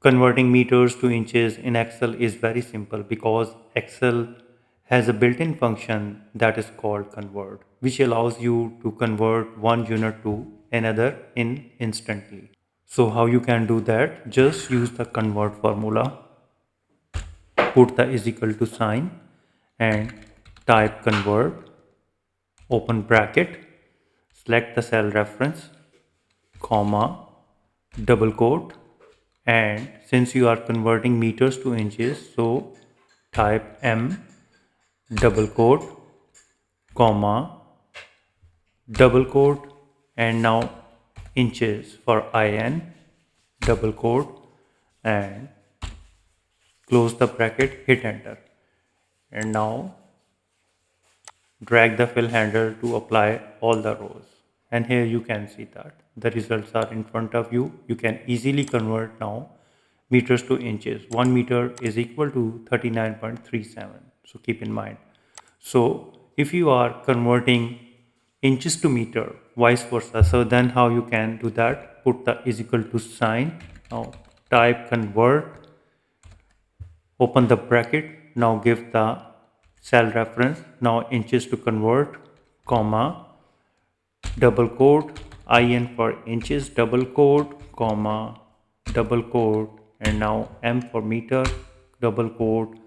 Converting meters to inches in Excel is very simple because Excel has a built-in function that is called convert, which allows you to convert one unit to another in instantly. So how you can do that? Just use the convert formula, put the is equal to sign and type convert, open bracket, select the cell reference, comma, double quote, and since you are converting meters to inches, so type M double quote, comma, double quote, and now inches for IN, double quote, and close the bracket, hit enter. And now drag the fill handle to apply all the rows. And here you can see that the results are in front of you. You can easily convert now meters to inches. 1 meter is equal to 39.37. So keep in mind. So if you are converting inches to meter, vice versa, so then how you can do that? Put the is equal to sign. Now type convert, open the bracket, now give the cell reference, now inches to convert, comma, double quote, in for inches, double quote, comma, double quote, and now m for meter, double quote,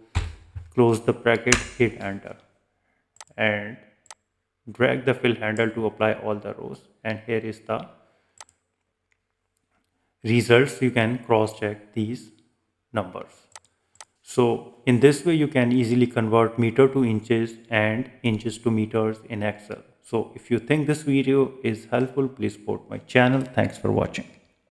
close the bracket, hit enter, and drag the fill handle to apply all the rows. And here is the results. You can cross check these numbers. So in this way, you can easily convert meter to inches and inches to meters in Excel. So if you think this video is helpful, please support my channel. Thanks for watching.